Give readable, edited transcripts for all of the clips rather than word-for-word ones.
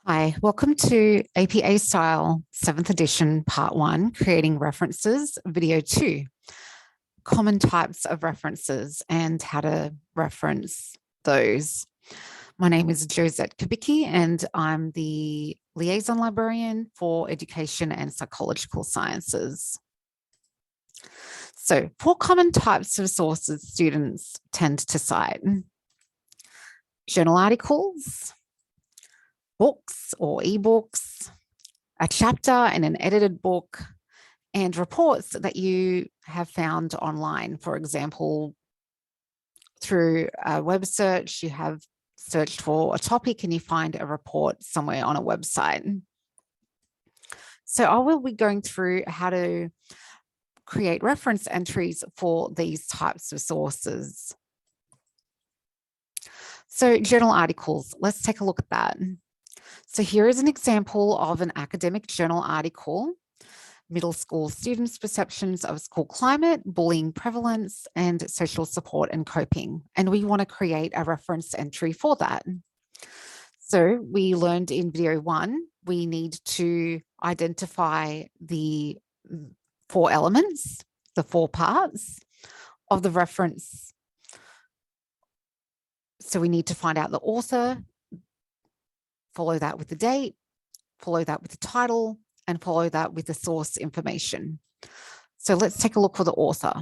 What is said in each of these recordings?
Hi, welcome to APA Style 7th edition, Part 1, Creating References, Video 2, Common Types of References and How to Reference Those. My name is Josette Kubicki and I'm the Liaison Librarian for Education and Psychological Sciences. So, 4 common types of sources students tend to cite: journal articles, books or ebooks, a chapter in an edited book, and reports that you have found online. For example, through a web search, you have searched for a topic and you find a report somewhere on a website. So I will be going through how to create reference entries for these types of sources. So journal articles, let's take a look at that. So here is an example of an academic journal article: middle school students' perceptions of school climate, bullying prevalence, and social support and coping. And we want to create a reference entry for that. So we learned in video 1, we need to identify the 4 elements, the 4 parts of the reference. So we need to find out the author, follow that with the date, follow that with the title, and follow that with the source information. So let's take a look for the author.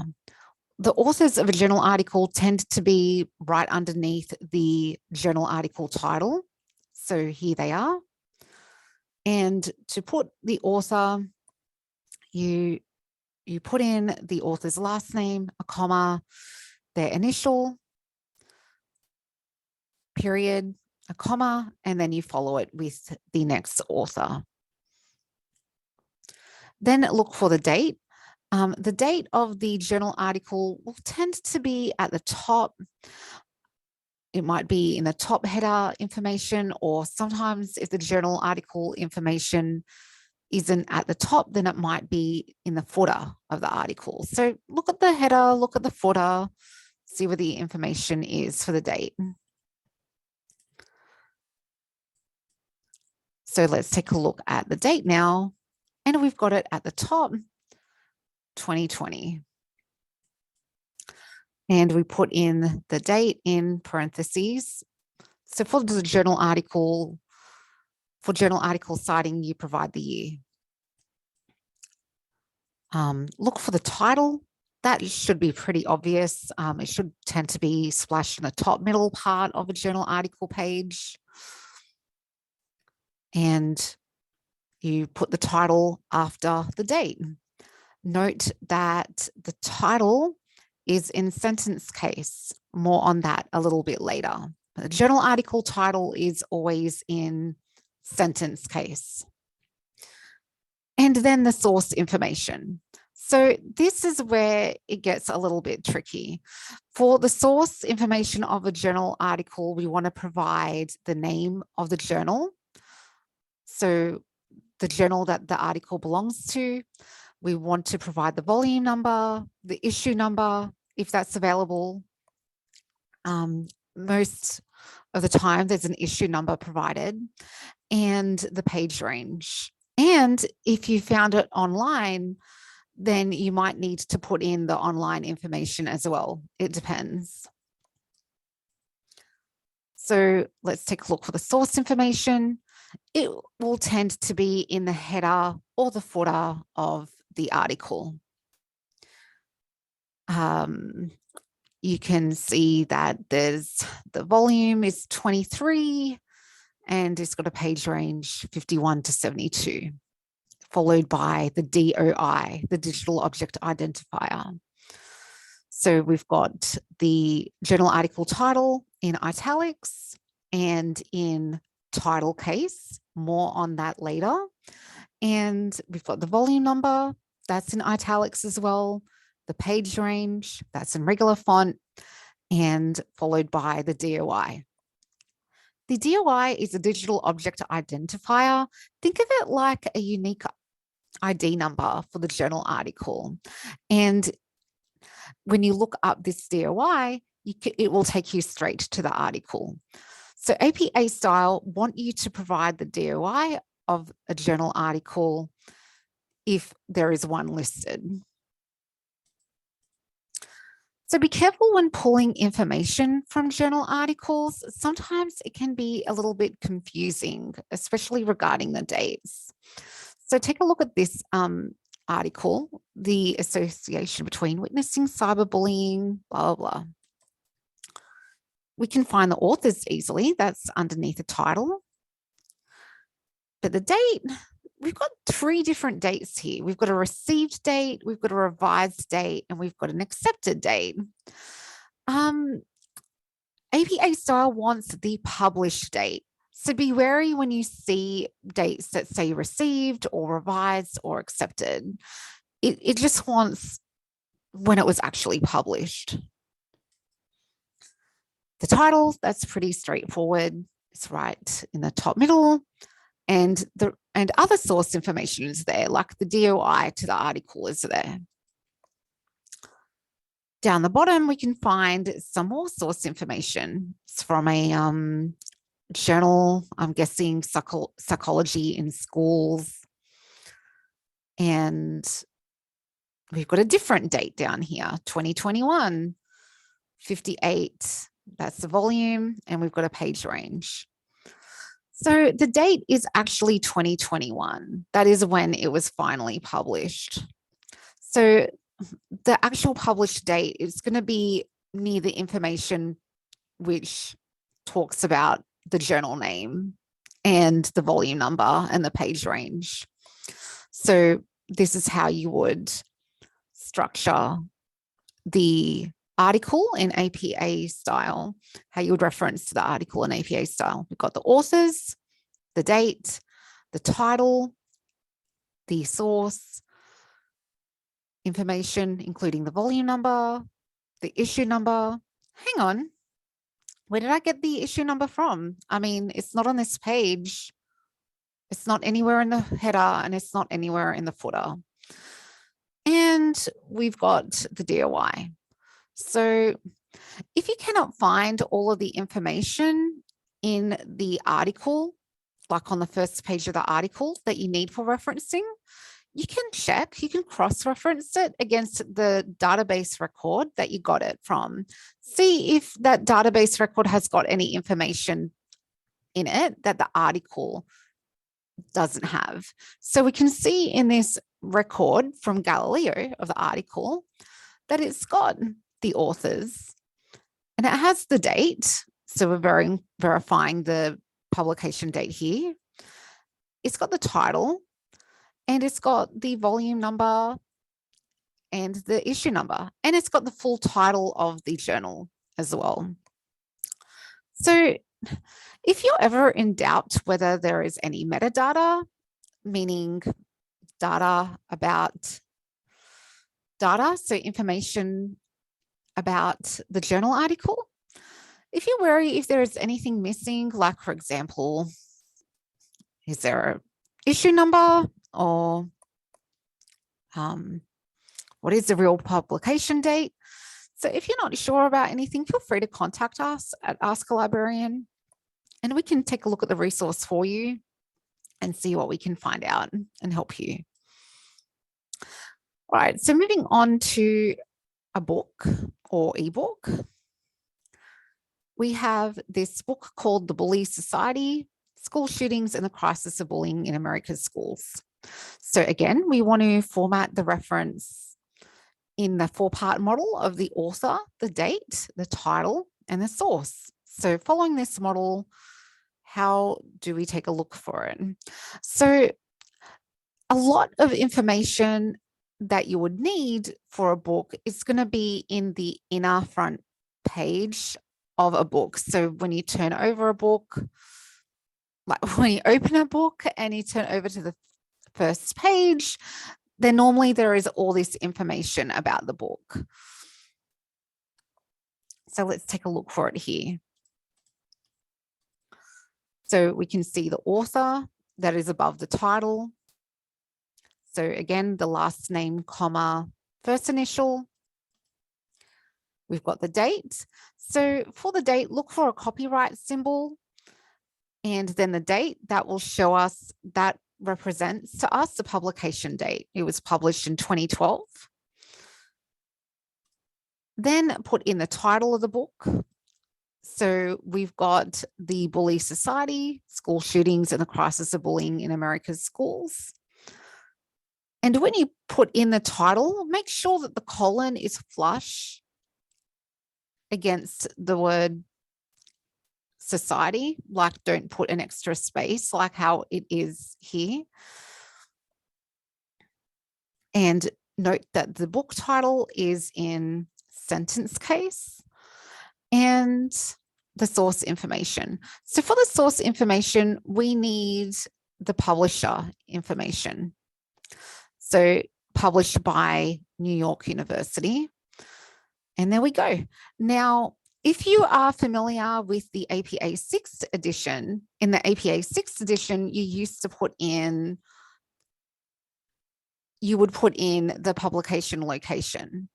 The authors of a journal article tend to be right underneath the journal article title. So here they are. And to put the author, you put in the author's last name, a comma, their initial, period, a comma, and then you follow it with the next author. Then look for the date. The date of the journal article will tend to be at the top. It might be in the top header information, or sometimes if the journal article information isn't at the top, then it might be in the footer of the article. So look at the header, look at the footer, see where the information is for the date. So let's take a look at the date now, and we've got it at the top, 2020. And we put in the date in parentheses. So for the journal article, for journal article citing, you provide the year. Look for the title. That should be pretty obvious. It should tend to be splashed in the top middle part of a journal article page. And you put the title after the date. Note that the title is in sentence case. More on that a little bit later. The journal article title is always in sentence case. And then the source information. So this is where it gets a little bit tricky. For the source information of a journal article, we want to provide the name of the journal. So the journal that the article belongs to. We want to provide the volume number, the issue number, if that's available. Most of the time, there's an issue number provided, and the page range. And if you found it online, then you might need to put in the online information as well. It depends. So let's take a look for the source information. It will tend to be in the header or the footer of the article. You can see that there's the volume is 23 and it's got a page range 51 to 72, followed by the DOI, the digital object identifier. So we've got the journal article title in italics and in title case, more on that later. And we've got the volume number, that's in italics as well, the page range, that's in regular font, and followed by the DOI. The DOI is a digital object identifier. Think of it like a unique ID number for the journal article. And when you look up this DOI, it will take you straight to the article. So APA style want you to provide the DOI of a journal article if there is one listed. So be careful when pulling information from journal articles. Sometimes it can be a little bit confusing, especially regarding the dates. So take a look at this article, the association between witnessing cyberbullying, blah, blah, blah. We can find the authors easily. That's underneath the title. But the date, we've got 3 different dates here. We've got a received date, we've got a revised date, and we've got an accepted date. APA style wants the published date. So be wary when you see dates that say received or revised or accepted. It just wants when it was actually published. The title, that's pretty straightforward. It's right in the top middle. And other source information is there, like the DOI to the article is there. Down the bottom, we can find some more source information. It's from a journal, I'm guessing psychology in schools. And we've got a different date down here, 2021, 58. That's the volume, and we've got a page range. So the date is actually 2021. That is when it was finally published. So the actual published date is going to be near the information which talks about the journal name and the volume number and the page range. So this is how you would structure the article in APA style, how you would reference to the article in APA style. We've got the authors, the date, the title, the source information, including the volume number, the issue number. Hang on, where did I get the issue number from? I mean, it's not on this page. It's not anywhere in the header, and it's not anywhere in the footer. And we've got the DOI. So if you cannot find all of the information in the article, like on the first page of the article that you need for referencing, you can check, you can cross-reference it against the database record that you got it from. See if that database record has got any information in it that the article doesn't have. So we can see in this record from Galileo of the article that it's got the authors and it has the date. So we're verifying the publication date here. It's got the title and it's got the volume number and the issue number, and it's got the full title of the journal as well. So if you're ever in doubt whether there is any metadata, meaning data about data, so information about the journal article, if you're worried if there is anything missing, like for example, is there an issue number or what is the real publication date? So if you're not sure about anything, feel free to contact us at Ask a Librarian and we can take a look at the resource for you and see what we can find out and help you. All right, so moving on to a book or ebook. We have this book called The Bully Society, School Shootings and the Crisis of Bullying in America's Schools. So again, we want to format the reference in the 4-part model of the author, the date, the title, and the source. So following this model, how do we take a look for it? So a lot of information that you would need for a book is going to be in the inner front page of a book. So when you turn over a book, like when you open a book and you turn over to the first page, then normally there is all this information about the book. So let's take a look for it here. So we can see the author that is above the title. So again, the last name, comma, first initial. We've got the date. So for the date, look for a copyright symbol. And then the date that will show us, that represents to us the publication date. It was published in 2012. Then put in the title of the book. So we've got The Bully Society, School Shootings and the Crisis of Bullying in America's Schools. And when you put in the title, make sure that the colon is flush against the word society, like don't put an extra space like how it is here. And note that the book title is in sentence case and the source information. So for the source information, we need the publisher information. So published by New York University. And there we go. Now, if you are familiar with the APA 6th edition, in the APA 6th edition, you used to put in, you would put in the publication location.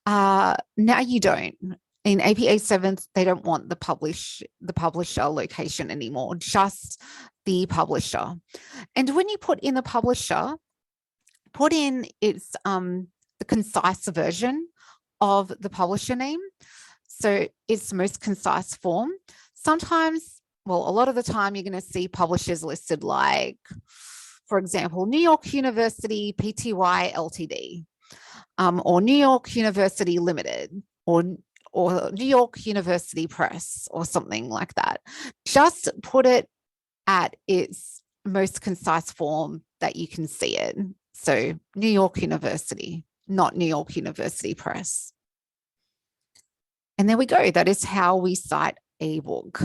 Now you don't. In APA 7th, they don't want the publisher location anymore, just the publisher. And when you put in the publisher, put in its the concise version of the publisher name. So its most concise form. Sometimes, well, a lot of the time you're going to see publishers listed like, for example, New York University Pty Ltd, or New York University Limited, or New York University Press, or something like that. Just put it at its most concise form that you can see it. So New York University, not New York University Press. And there we go. That is how we cite a book.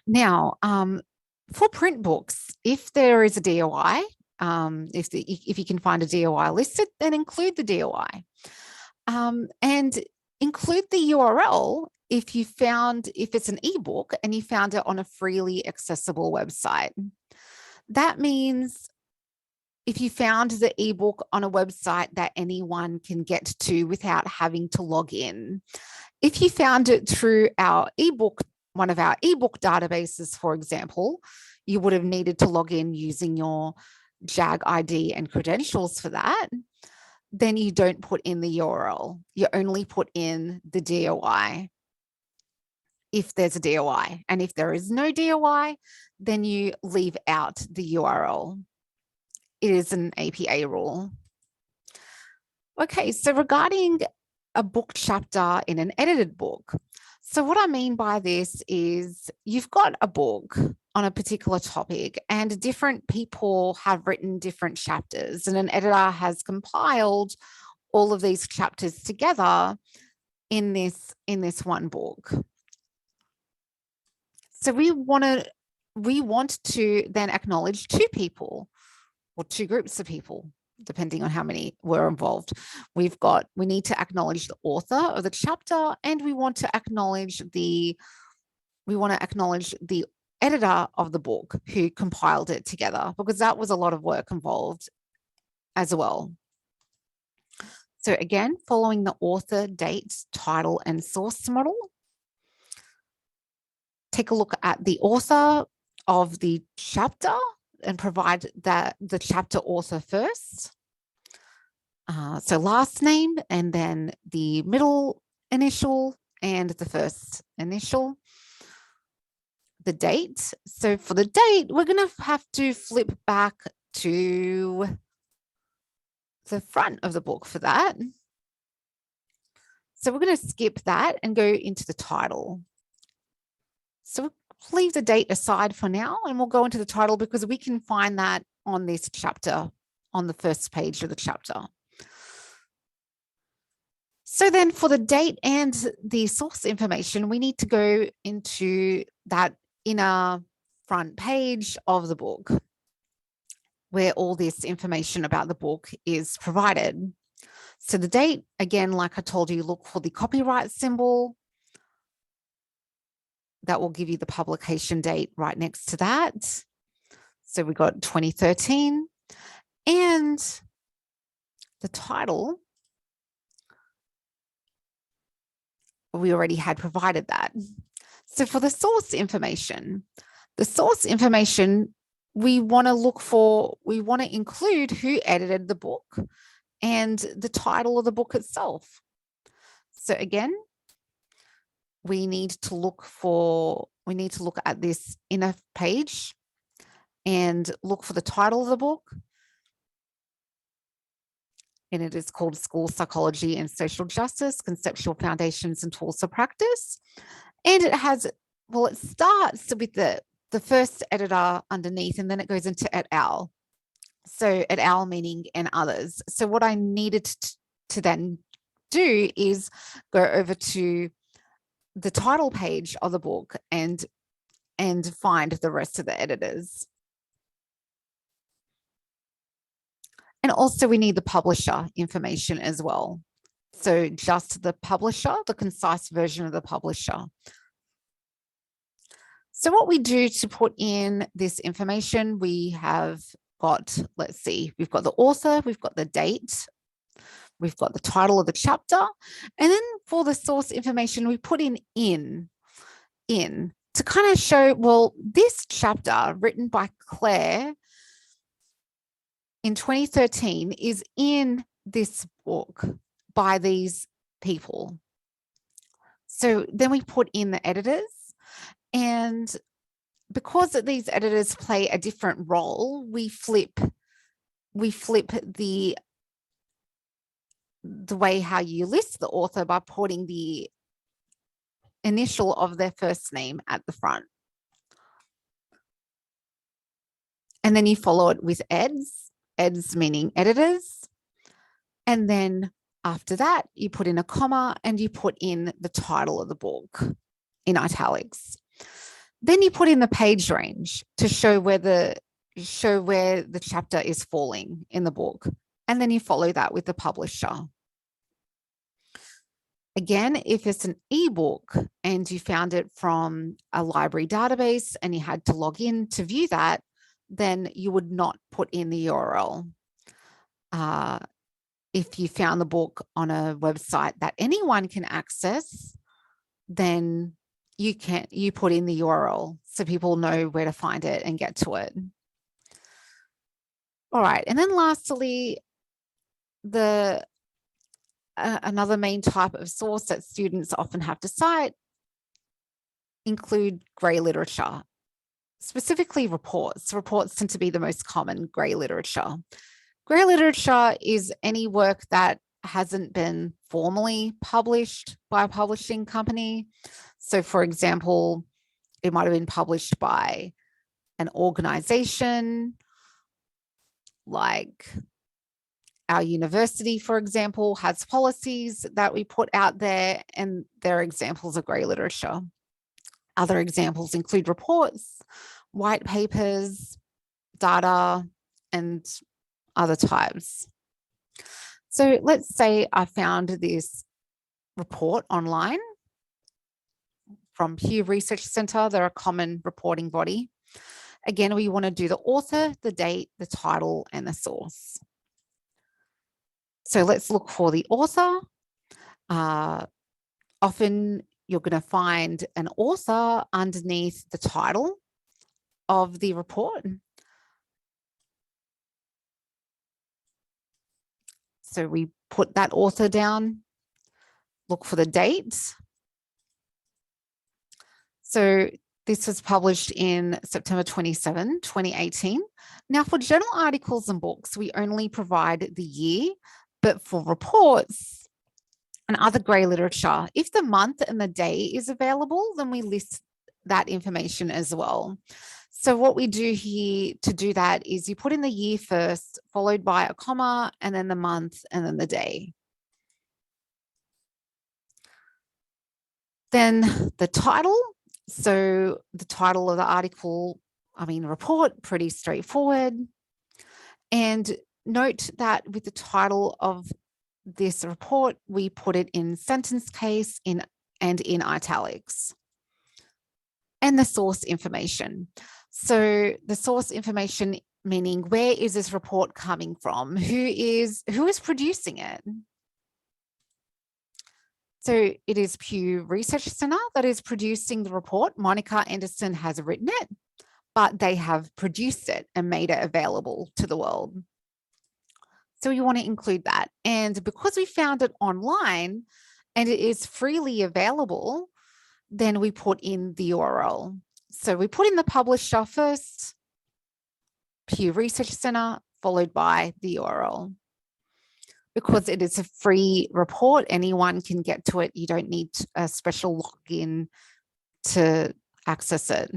Now, for print books, if there is a DOI, if you can find a DOI listed, then include the DOI. And include the URL if it's an ebook and you found it on a freely accessible website. That means if you found the ebook on a website that anyone can get to without having to log in. If you found it through our ebook, one of our ebook databases, for example, you would have needed to log in using your JAG ID and credentials for that. Then you don't put in the URL. You only put in the DOI if there's a DOI. And if there is no DOI, then you leave out the URL. It is an APA rule. Okay, so regarding a book chapter in an edited book. So what I mean by this is you've got a book on a particular topic and different people have written different chapters, and an editor has compiled all of these chapters together in this one book. So we want to then acknowledge two people or two groups of people, depending on how many were involved. We need to acknowledge the author of the chapter, and we want to acknowledge the editor of the book who compiled it together, because that was a lot of work involved as well. So again, following the author, date, title, and source model, take a look at the author of the chapter and provide the chapter author first. So last name, and then the middle initial and the first initial. The date. So for the date, we're going to have to flip back to the front of the book for that. So we're going to skip that and go into the title. So leave the date aside for now, and we'll go into the title because we can find that on this chapter, on the first page of the chapter. So then for the date and the source information, we need to go into that inner front page of the book where all this information about the book is provided. So the date, again, like I told you, look for the copyright symbol. That will give you the publication date right next to that. So we got 2013, and the title, we already had provided that. So for the source information, we want to include who edited the book and the title of the book itself. So again, we need to look at this inner page and look for the title of the book. And it is called School Psychology and Social Justice, Conceptual Foundations and Tools for Practice. And it has, well, it starts with the first editor underneath, and then it goes into et al. So et al meaning and others. So what I needed to then do is go over to the title page of the book and find the rest of the editors. And also we need the publisher information as well. So just the publisher, the concise version of the publisher. So what we do to put in this information, we have got, let's see, we've got the author, we've got the date, we've got the title of the chapter, and then for the source information, we put in to kind of show, well, this chapter written by Claire in 2013 is in this book by these people. So then we put in the editors, and because these editors play a different role, we flip the way how you list the author by putting the initial of their first name at the front. And then you follow it with eds meaning editors. And then after that, you put in a comma and you put in the title of the book in italics. Then you put in the page range to show where the chapter is falling in the book. And then you follow that with the publisher. Again, if it's an ebook and you found it from a library database and you had to log in to view that, then you would not put in the URL. If you found the book on a website that anyone can access, then you put in the URL so people know where to find it and get to it. All right, and then lastly, another main type of source that students often have to cite include grey literature, specifically reports. Reports tend to be the most common grey literature. Grey literature is any work that hasn't been formally published by a publishing company. So for example, it might have been published by an organization like our university, for example, has policies that we put out there, and they're examples of grey literature. Other examples include reports, white papers, data, and other types. So let's say I found this report online from Pew Research Centre. They're a common reporting body. Again, we want to do the author, the date, the title, and the source. So let's look for the author. Often you're going to find an author underneath the title of the report. So we put that author down, look for the date. So this was published in September 27, 2018. Now for journal articles and books, we only provide the year, but for reports and other grey literature, if the month and the day is available, then we list that information as well. So what we do here to do that is you put in the year first, followed by a comma, and then the month, and then the day. Then the title. So the title of the article, report, pretty straightforward. And note that with the title of this report, we put it in sentence case and in italics. And the source information. So the source information, meaning where is this report coming from? Who is producing it? So it is Pew Research Center that is producing the report. Monica Anderson has written it, but they have produced it and made it available to the world. So you want to include that. And because we found it online and it is freely available, then we put in the URL. So we put in the publisher first, Pew Research Center, followed by the URL. Because it is a free report, anyone can get to it. You don't need a special login to access it.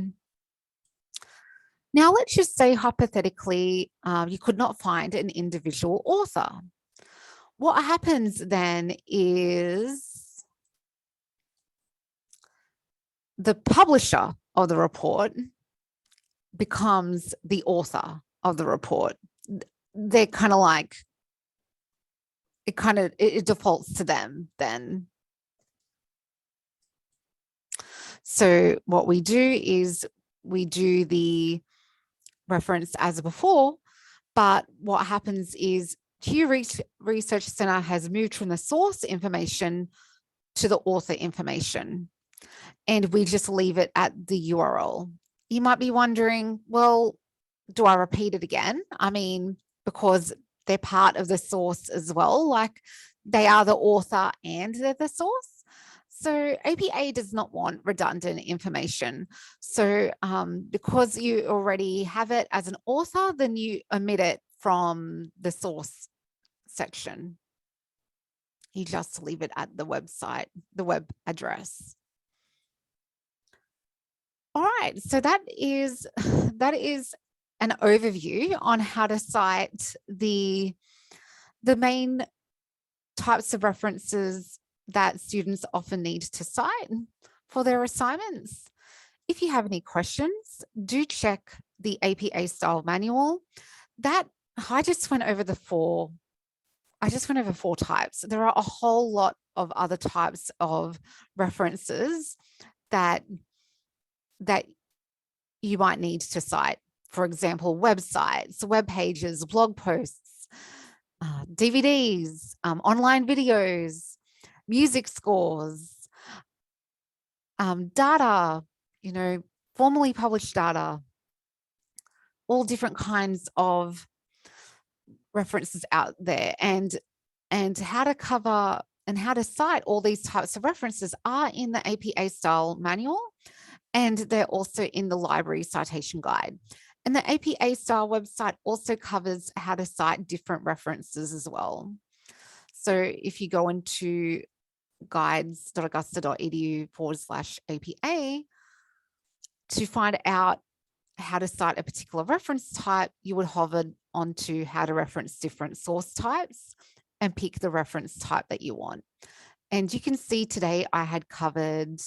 Now, let's just say hypothetically, you could not find an individual author. What happens then is the publisher of the report becomes the author of the report. They're kind of like, it defaults to them then. So what we do is we do the reference as before, but what happens is Pew Research Center has moved from the source information to the author information, and we just leave it at the URL. You might be wondering, well, do I repeat it again? I mean, because they're part of the source as well, like they are the author and they're the source. So APA does not want redundant information. So because you already have it as an author, then you omit it from the source section. You just leave it at the website, the web address. All right, so that is an overview on how to cite the main types of references that students often need to cite for their assignments. If you have any questions, do check the APA style manual. That I just went over four types. There are a whole lot of other types of references that you might need to cite. For example, websites, web pages, blog posts, DVDs, online videos, music scores, data, formally published data, all different kinds of references out there, and how to cover and how to cite all these types of references are in the APA style manual, and they're also in the library citation guide. And the APA style website also covers how to cite different references as well. So if you go into guides.augusta.edu/APA to find out how to cite a particular reference type, you would hover onto how to reference different source types and pick the reference type that you want. And you can see today I had covered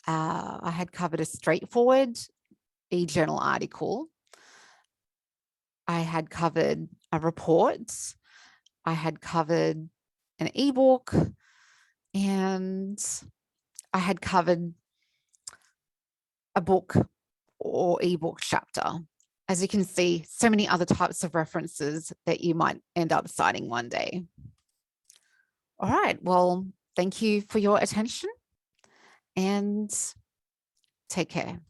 a straightforward e-journal article. I had covered a report. I had covered an ebook, and I had covered a book or ebook chapter. As you can see, so many other types of references that you might end up citing one day. All right, well, thank you for your attention and take care.